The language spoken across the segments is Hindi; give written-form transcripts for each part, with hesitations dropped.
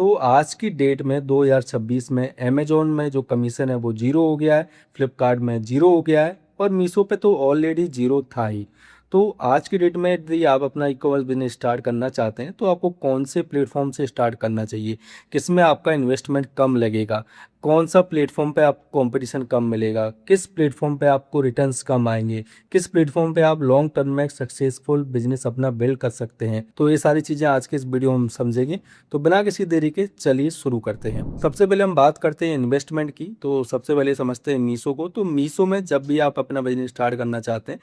तो आज की डेट में 2026 में अमेज़न में जो कमीशन है वो ज़ीरो हो गया है, फ्लिपकार्ट में ज़ीरो हो गया है और मीशो पे तो ऑलरेडी ज़ीरो था ही। तो आज की डेट में यदि आप अपना ई-कॉमर्स बिज़नेस स्टार्ट करना चाहते हैं तो आपको कौन से प्लेटफ़ॉर्म से स्टार्ट करना चाहिए? किसमें आपका इन्वेस्टमेंट कम लगेगा? कौन-सा प्लेटफ़ॉर्म पे आपको कॉम्पिटिशन कम मिलेगा? किस प्लेटफ़ॉर्म पे आपको रिटर्न्स कम आएँगे? किस प्लेटफ़ॉर्म पे आप लॉन्ग टर्म में सक्सेसफुल बिज़नेस अपना बिल्ड कर सकते हैं? तो ये सारी चीज़ें आज के इस वीडियो में हम समझेंगे। तो बिना किसी देरी के चलिए शुरू करते हैं। सबसे पहले हम बात करते हैं इन्वेस्टमेंट की। तो सबसे पहले समझते हैं मीशो को। तो मीशो में जब भी आप अपना बिज़नेस स्टार्ट करना चाहते हैं,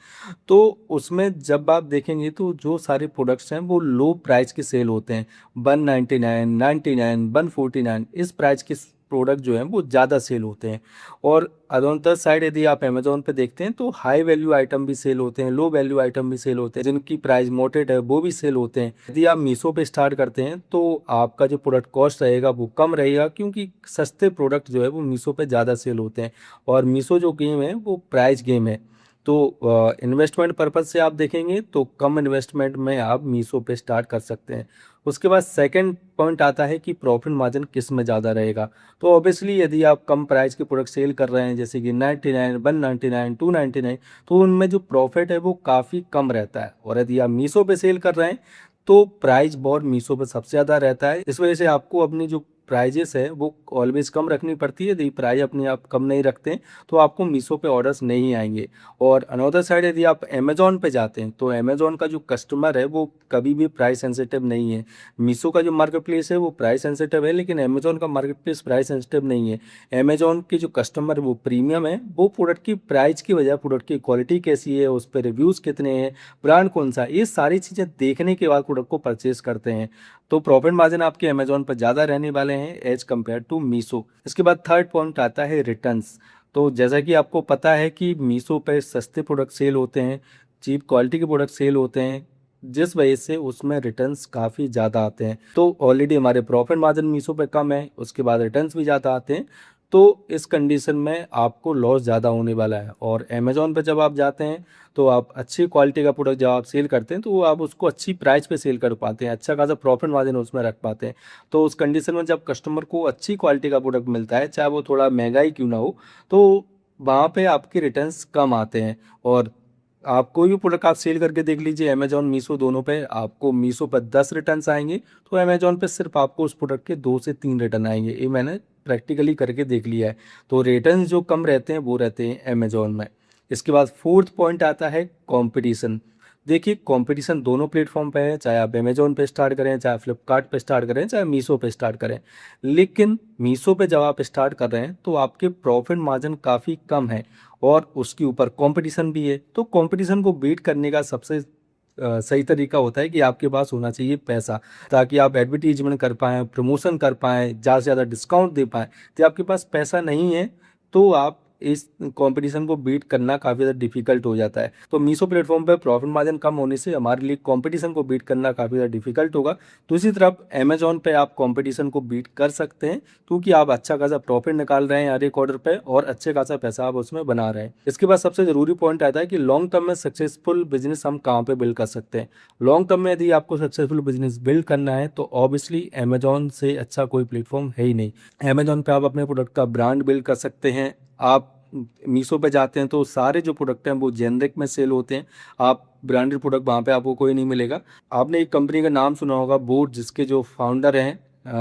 तो उसमें जब आप देखेंगे तो जो सारे प्रोडक्ट्स हैं वो लो प्राइस के सेल होते हैं। 199, 99, 149 इस प्राइस के प्रोडक्ट जो हैं वो ज़्यादा सेल होते हैं। और अदर साइड यदि आप अमेज़न पे देखते हैं तो हाई वैल्यू आइटम भी सेल होते हैं, लो वैल्यू आइटम भी सेल होते हैं, जिनकी प्राइस मोटेड है वो भी सेल होते हैं। यदि आप मीशो पे स्टार्ट करते हैं तो आपका जो प्रोडक्ट कॉस्ट रहेगा वो कम रहेगा, क्योंकि सस्ते प्रोडक्ट जो है वो मीशो पे ज़्यादा सेल होते हैं। और मीशो जो गेम है वो प्राइस गेम है। तो इन्वेस्टमेंट पर्पज़ से आप देखेंगे तो कम इन्वेस्टमेंट में आप मीशो पे स्टार्ट कर सकते हैं। उसके बाद सेकंड पॉइंट आता है कि प्रॉफिट मार्जिन किस में ज़्यादा रहेगा। तो ऑब्वियसली यदि आप कम प्राइस के प्रोडक्ट सेल कर रहे हैं, जैसे कि 99, 199, 299, तो उनमें जो प्रॉफिट है वो काफ़ी कम रहता है। और यदि आप मीशो पे सेल कर रहे हैं तो प्राइस बहुत मीशो पे सबसे ज़्यादा रहता है। इस वजह से आपको अपनी जो प्राइजेस है वो ऑलवेज कम रखनी पड़ती है। यदि प्राइस अपनी आप कम नहीं रखते हैं तो आपको मीशो पे ऑर्डर्स नहीं आएंगे। और अनदर साइड यदि आप अमेज़न पे जाते हैं तो अमेज़न का जो कस्टमर है वो कभी भी प्राइस सेंसिटिव नहीं है। मीशो का जो मार्केट प्लेस है वो प्राइस सेंसिटिव है, लेकिन अमेज़न का मार्केट प्लेस प्राइस सेंसिटिव नहीं है। अमेज़न के जो कस्टमर है वो प्रीमियम है। वो प्रोडक्ट की प्राइस की वजह, प्रोडक्ट की क्वालिटी कैसी है, उस पर रिव्यूज़ कितने हैं, ब्रांड कौन सा है, ये सारी चीज़ें देखने के बाद प्रोडक्ट को परचेज करते हैं। तो प्रॉफिट मार्जिन आपके अमेज़न पर ज़्यादा रहने वाले हैं एज कम्पेयर टू मीशो। इसके बाद थर्ड पॉइंट आता है रिटर्न्स। तो जैसा कि आपको पता है कि मीशो पे सस्ते प्रोडक्ट सेल होते हैं, चीप क्वालिटी के प्रोडक्ट सेल होते हैं, जिस वजह से उसमें रिटर्न्स काफ़ी ज़्यादा आते हैं। तो ऑलरेडी हमारे प्रॉफिट मार्जिन मीशो पे कम है, उसके बाद रिटर्न्स भी ज़्यादा आते हैं। तो इस कंडीशन में आपको लॉस ज़्यादा होने वाला है। और अमेज़न पे जब आप जाते हैं तो आप अच्छी क्वालिटी का प्रोडक्ट जब आप सेल करते हैं तो वो आप उसको अच्छी प्राइस पे सेल कर पाते हैं, अच्छा खासा प्रॉफिट मार्जिन उसमें रख पाते हैं। तो उस कंडीशन में जब कस्टमर को अच्छी क्वालिटी का प्रोडक्ट मिलता है, चाहे वो थोड़ा महंगा ही क्यों ना हो, तो वहाँ पे आपके रिटर्न्स कम आते हैं। और आप कोई भी प्रोडक्ट आप सेल करके देख लीजिए, अमेज़न मीशो दोनों पे आपको मीशो पर 10 रिटर्न्स आएंगे तो अमेज़न पे सिर्फ आपको उस प्रोडक्ट के 2 से 3 रिटर्न आएंगे। ये मैंने प्रैक्टिकली करके देख लिया है। तो रिटर्न्स जो कम रहते हैं वो रहते हैं अमेज़न में। इसके बाद फोर्थ पॉइंट आता है कंपटीशन। देखिए, कंपटीशन दोनों प्लेटफॉर्म पे है, चाहे आप अमेज़न पे स्टार्ट करें, चाहे फ्लिपकार्ट पे स्टार्ट करें, चाहे मीशो पे स्टार्ट करें। लेकिन मीशो पे जब आप स्टार्ट कर रहे हैं तो आपके प्रॉफिट मार्जिन काफ़ी कम है और उसके ऊपर कंपटीशन भी है। तो कंपटीशन को बीट करने का सबसे सही तरीका होता है कि आपके पास होना चाहिए पैसा, ताकि आप एडवर्टीजमेंट कर पाएँ, प्रमोशन कर पाएँ, ज़्यादा से ज़्यादा डिस्काउंट दे पाएँ। तो आपके पास पैसा नहीं है तो आप इस कंपटीशन को बीट करना काफ़ी ज़्यादा डिफिकल्ट हो जाता है। तो मीशो प्लेटफॉर्म पे प्रॉफिट मार्जिन कम होने से हमारे लिए कंपटीशन को बीट करना काफ़ी ज़्यादा डिफिकल्ट होगा। दूसरी तरफ अमेज़न पे आप कंपटीशन को बीट कर सकते हैं, क्योंकि आप अच्छा खासा प्रॉफिट निकाल रहे हैं हर एक ऑर्डर पे और अच्छे खासा पैसा आप उसमें बना रहे हैं। इसके बाद सबसे ज़रूरी पॉइंट आता है कि लॉन्ग टर्म में सक्सेसफुल बिजनेस हम कहाँ पे बिल्ड कर सकते हैं। लॉन्ग टर्म में यदि आपको सक्सेसफुल बिजनेस बिल्ड करना है तो ऑब्वियसली अमेज़न से अच्छा कोई प्लेटफॉर्म है ही नहीं। अमेज़न पे आप अपने प्रोडक्ट का ब्रांड बिल्ड कर सकते हैं। आप मीशो पे जाते हैं तो सारे जो प्रोडक्ट हैं वो जेनरिक में सेल होते हैं। आप ब्रांडेड प्रोडक्ट वहाँ पे आपको कोई नहीं मिलेगा। आपने एक कंपनी का नाम सुना होगा बोट, जिसके जो फाउंडर हैं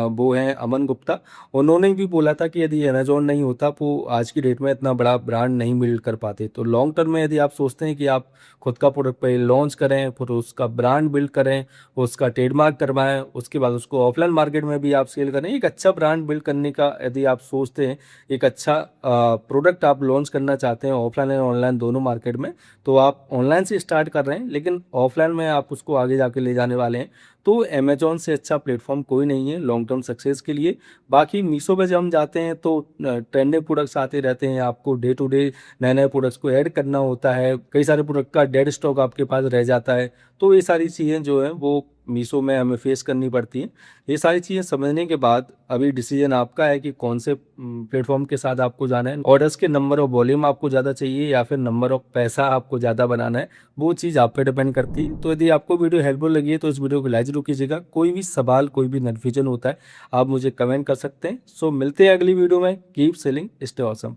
वो हैं अमन गुप्ता। उन्होंने भी बोला था कि यदि अमेज़न नहीं होता तो आज की डेट में इतना बड़ा ब्रांड नहीं बिल्ड कर पाते। तो लॉन्ग टर्म में यदि आप सोचते हैं कि आप खुद का प्रोडक्ट पे लॉन्च करें, फिर उसका ब्रांड बिल्ड करें, उसका ट्रेडमार्क करवाएं, उसके बाद उसको ऑफलाइन मार्केट में भी आप सेल करें, एक अच्छा ब्रांड बिल्ड करने का यदि आप सोचते हैं, एक अच्छा प्रोडक्ट आप लॉन्च करना चाहते हैं ऑफलाइन और ऑनलाइन दोनों मार्केट में, तो आप ऑनलाइन से स्टार्ट कर रहे हैं लेकिन ऑफलाइन में आप उसको आगे जाके ले जाने वाले हैं, तो अमेज़न से अच्छा प्लेटफॉर्म कोई नहीं है लॉन्ग टर्म सक्सेस के लिए। बाकी मीशो पे जब हम जाते हैं तो ट्रेंडिंग प्रोडक्ट्स आते रहते हैं, आपको डे टू डे नए नए प्रोडक्ट्स को ऐड करना होता है, कई सारे प्रोडक्ट का डेड स्टॉक आपके पास रह जाता है। तो ये सारी चीज़ें जो है वो मीशो में हमें फेस करनी पड़ती हैं। ये सारी चीज़ें समझने के बाद अभी डिसीजन आपका है कि कौन से प्लेटफॉर्म के साथ आपको जाना है। ऑर्डर्स के नंबर और वॉल्यूम आपको ज़्यादा चाहिए या फिर नंबर ऑफ पैसा आपको ज़्यादा बनाना है, वो चीज़ आप पे डिपेंड करती है। तो यदि आपको वीडियो हेल्पफुल लगी है तो इस वीडियो को लाइक जरूर कीजिएगा। कोई भी सवाल, कोई भी कन्फ्यूजन होता है, आप मुझे कमेंट कर सकते हैं। सो मिलते हैं अगली वीडियो में। Keep selling, stay awesome.